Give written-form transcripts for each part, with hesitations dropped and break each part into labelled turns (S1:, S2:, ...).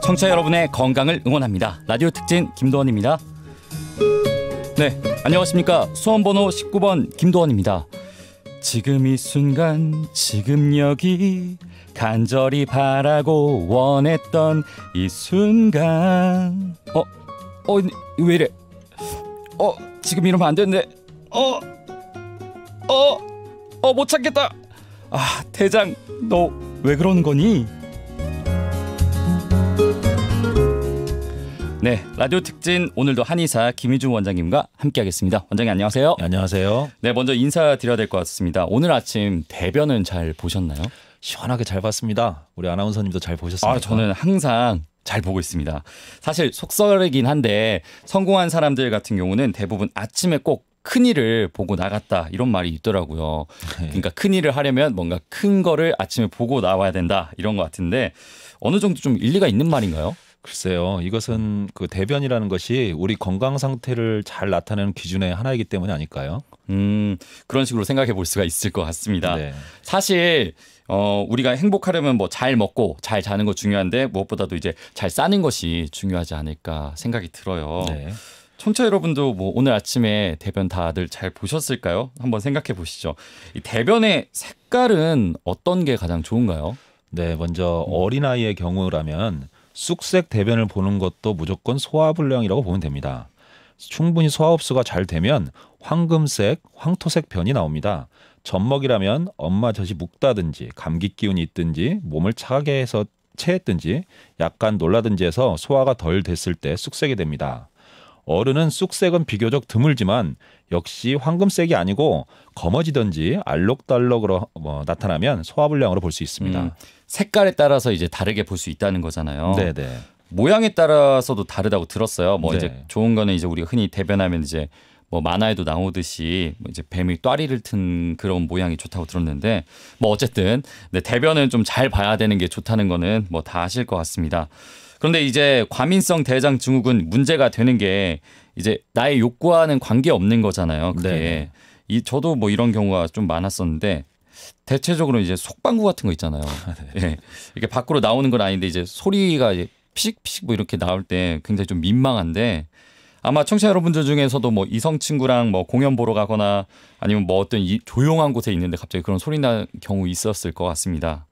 S1: 청취자 여러분의 건강을 응원합니다. 라디오 특진 김도원입니다. 네, 안녕하십니까. 수험번호 19번 김도원입니다. 지금 이 순간 지금 여기 간절히 바라고 원했던 이 순간 왜 이래? 지금 이러면 안 되는데 못 참겠다. 대장 너 왜 그러는 거니? 네, 라디오 특진 오늘도 한의사 김희중 원장님과 함께하겠습니다. 원장님 안녕하세요.
S2: 네, 안녕하세요.
S1: 네, 먼저 인사드려야 될 것 같습니다. 오늘 아침 대변은 잘 보셨나요?
S2: 시원하게 잘 봤습니다. 우리 아나운서님도 잘 보셨습니까?
S1: 저는 항상 잘 보고 있습니다. 사실 속설이긴 한데 성공한 사람들 같은 경우는 대부분 아침에 꼭 큰일을 보고 나갔다 이런 말이 있더라고요. 그러니까 큰일을 하려면 뭔가 큰 거를 아침에 보고 나와야 된다 이런 것 같은데 어느 정도 좀 일리가 있는 말인가요?
S2: 글쎄요. 이것은 그 대변이라는 것이 우리 건강 상태를 잘 나타내는 기준의 하나이기 때문이 아닐까요?
S1: 그런 식으로 생각해 볼 수가 있을 것 같습니다.
S2: 네.
S1: 사실 우리가 행복하려면 뭐 잘 먹고 잘 자는 거 중요한데 무엇보다도 이제 잘 싸는 것이 중요하지 않을까 생각이 들어요.
S2: 네.
S1: 청취자 여러분도 뭐 오늘 아침에 대변 다들 잘 보셨을까요? 한번 생각해 보시죠. 이 대변의 색깔은 어떤 게 가장 좋은가요?
S2: 네, 먼저 어린아이의 경우라면 쑥색 대변을 보는 것도 무조건 소화불량이라고 보면 됩니다. 충분히 소화 흡수가 잘 되면 황금색, 황토색 변이 나옵니다. 젖먹이라면 엄마 젖이 묵다든지 감기 기운이 있든지 몸을 차게 해서 체했든지 약간 놀라든지 해서 소화가 덜 됐을 때 쑥색이 됩니다. 어른은 쑥색은 비교적 드물지만 역시 황금색이 아니고 검어지든지 알록달록으로 나타나면 소화불량으로 볼 수 있습니다.
S1: 색깔에 따라서 이제 다르게 볼 수 있다는 거잖아요.
S2: 네네.
S1: 모양에 따라서도 다르다고 들었어요. 뭐
S2: 네.
S1: 이제 좋은 거는 이제 우리가 흔히 대변하면 이제 뭐 만화에도 나오듯이 뭐 이제 뱀이 또아리를 튼 그런 모양이 좋다고 들었는데 뭐 어쨌든 네, 대변은 좀 잘 봐야 되는 게 좋다는 거는 뭐 다 아실 것 같습니다. 그런데 이제 과민성 대장 증후군 문제가 되는 게 이제 나의 욕구와는 관계 없는 거잖아요. 그게 저도 뭐 이런 경우가 좀 많았었는데 대체적으로 이제 속방구 같은 거 있잖아요. 네. 이게 밖으로 나오는 건 아닌데 이제 소리가 이제 피식피식 뭐 이렇게 나올 때 굉장히 좀 민망한데 아마 청취자 여러분들 중에서도 뭐 이성 친구랑 뭐 공연 보러 가거나 아니면 뭐 어떤 조용한 곳에 있는데 갑자기 그런 소리 날 경우 있었을 것 같습니다.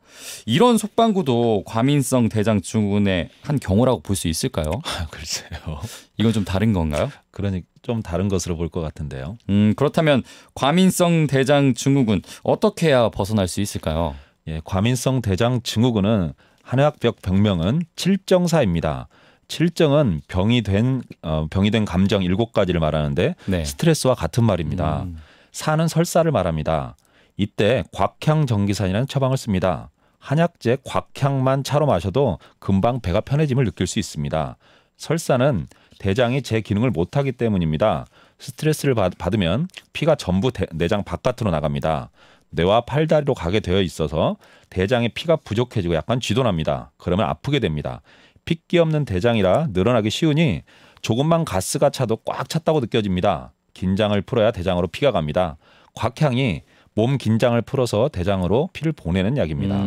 S1: 이런 속방구도 과민성 대장 증후군의 한 경우라고 볼 수 있을까요?
S2: 글쎄요.
S1: 이건 좀 다른 건가요?
S2: 그러니 좀 다른 것으로 볼 것 같은데요.
S1: 그렇다면 과민성 대장 증후군 어떻게 해야 벗어날 수 있을까요?
S2: 예, 과민성 대장 증후군은 한의학적 병명은 칠정사입니다. 칠정은 병이 된 감정 7가지를 말하는데
S1: 네.
S2: 스트레스와 같은 말입니다. 사는 설사를 말합니다. 이때 곽향정기산이라는 처방을 씁니다. 한약재 곽향만 차로 마셔도 금방 배가 편해짐을 느낄 수 있습니다. 설사는 대장이 제 기능을 못하기 때문입니다. 스트레스를 받으면 피가 전부 내장 바깥으로 나갑니다. 뇌와 팔다리로 가게 되어 있어서 대장에 피가 부족해지고 약간 쥐도납니다. 그러면 아프게 됩니다. 핏기 없는 대장이라 늘어나기 쉬우니 조금만 가스가 차도 꽉 찼다고 느껴집니다. 긴장을 풀어야 대장으로 피가 갑니다. 곽향이 몸 긴장을 풀어서 대장으로 피를 보내는 약입니다.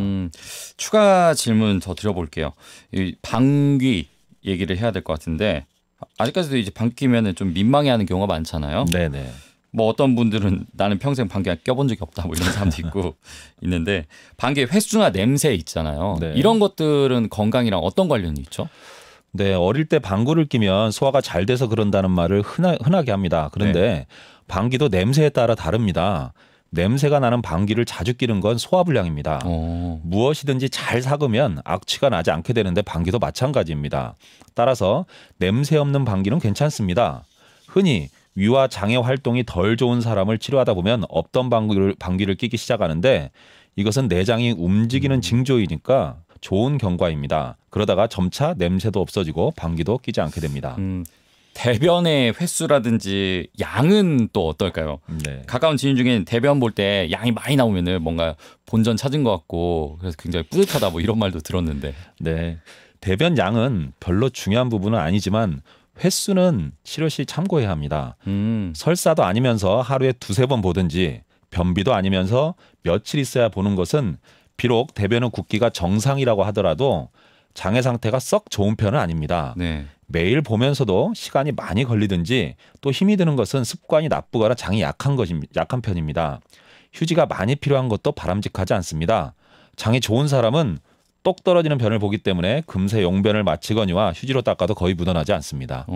S1: 추가 질문 더 드려볼게요. 이 방귀 얘기를 해야 될 것 같은데 아직까지도 이제 방귀 끼면은 좀 민망해하는 경우가 많잖아요.
S2: 네네.
S1: 뭐 어떤 분들은 나는 평생 방귀 껴본 적이 없다 뭐 이런 사람도 있고 있는데 방귀의 횟수나 냄새 있잖아요.
S2: 네.
S1: 이런 것들은 건강이랑 어떤 관련이 있죠?
S2: 네, 어릴 때 방구를 끼면 소화가 잘 돼서 그런다는 말을 흔하게 합니다. 그런데 방귀도 냄새에 따라 다릅니다. 냄새가 나는 방귀를 자주 끼는 건 소화불량입니다. 무엇이든지 잘 삭으면 악취가 나지 않게 되는데 방귀도 마찬가지입니다. 따라서 냄새 없는 방귀는 괜찮습니다. 흔히 위와 장의 활동이 덜 좋은 사람을 치료하다 보면 없던 방귀를 끼기 시작하는데 이것은 내장이 움직이는 징조이니까 좋은 경과입니다. 그러다가 점차 냄새도 없어지고 방귀도 끼지 않게 됩니다.
S1: 대변의 횟수라든지 양은 또 어떨까요?
S2: 네.
S1: 가까운 지인 중에 대변 볼 때 양이 많이 나오면은 뭔가 본전 찾은 것 같고 그래서 굉장히 뿌듯하다 뭐 이런 말도 들었는데.
S2: 네. 대변 양은 별로 중요한 부분은 아니지만 횟수는 치료 시 참고해야 합니다. 설사도 아니면서 하루에 2-3번 보든지 변비도 아니면서 며칠 있어야 보는 것은 비록 대변의 굵기가 정상이라고 하더라도 장의 상태가 썩 좋은 편은 아닙니다.
S1: 네.
S2: 매일 보면서도 시간이 많이 걸리든지 또 힘이 드는 것은 습관이 나쁘거나 장이 약한 편입니다. 휴지가 많이 필요한 것도 바람직하지 않습니다. 장이 좋은 사람은 똑 떨어지는 변을 보기 때문에 금세 용변을 마치거니와 휴지로 닦아도 거의 묻어나지 않습니다.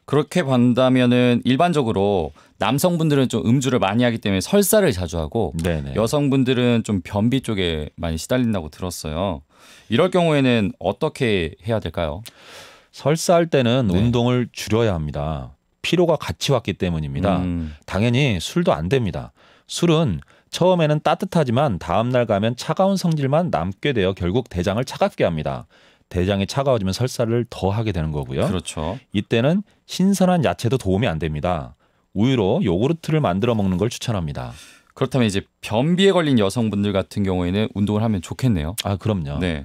S1: 그렇게 본다면은 일반적으로 남성분들은 좀 음주를 많이 하기 때문에 설사를 자주 하고
S2: 네네.
S1: 여성분들은 좀 변비 쪽에 많이 시달린다고 들었어요. 이럴 경우에는 어떻게 해야 될까요?
S2: 설사할 때는
S1: 네.
S2: 운동을 줄여야 합니다. 피로가 같이 왔기 때문입니다. 당연히 술도 안 됩니다. 술은 처음에는 따뜻하지만 다음날 가면 차가운 성질만 남게 되어 결국 대장을 차갑게 합니다. 대장이 차가워지면 설사를 더 하게 되는 거고요.
S1: 그렇죠.
S2: 이때는 신선한 야채도 도움이 안 됩니다. 우유로 요구르트를 만들어 먹는 걸 추천합니다.
S1: 그렇다면 이제 변비에 걸린 여성분들 같은 경우에는 운동을 하면 좋겠네요.
S2: 아, 그럼요.
S1: 네.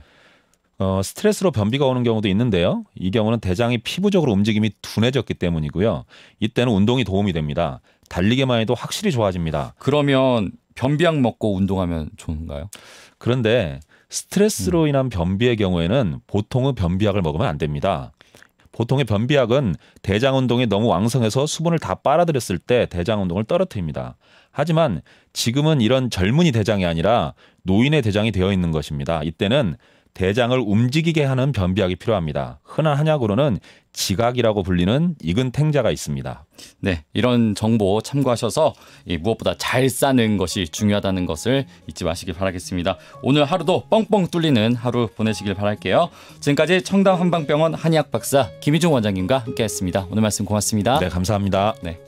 S2: 스트레스로 변비가 오는 경우도 있는데요. 이 경우는 대장이 피부적으로 움직임이 둔해졌기 때문이고요. 이때는 운동이 도움이 됩니다. 달리기만 해도 확실히 좋아집니다.
S1: 그러면 변비약 먹고 운동하면 좋은가요?
S2: 그런데 스트레스로 인한 변비의 경우에는 보통의 변비약을 먹으면 안 됩니다. 보통의 변비약은 대장 운동이 너무 왕성해서 수분을 다 빨아들였을 때 대장 운동을 떨어뜨립니다. 하지만 지금은 이런 젊은이 대장이 아니라 노인의 대장이 되어 있는 것입니다. 이때는 대장을 움직이게 하는 변비약이 필요합니다. 흔한 한약으로는 지각이라고 불리는 익은 탱자가 있습니다.
S1: 네, 이런 정보 참고하셔서 무엇보다 잘 싸는 것이 중요하다는 것을 잊지 마시길 바라겠습니다. 오늘 하루도 뻥뻥 뚫리는 하루 보내시길 바랄게요. 지금까지 청담 한방병원 한의학 박사 김희중 원장님과 함께했습니다. 오늘 말씀 고맙습니다.
S2: 네, 감사합니다.
S1: 네.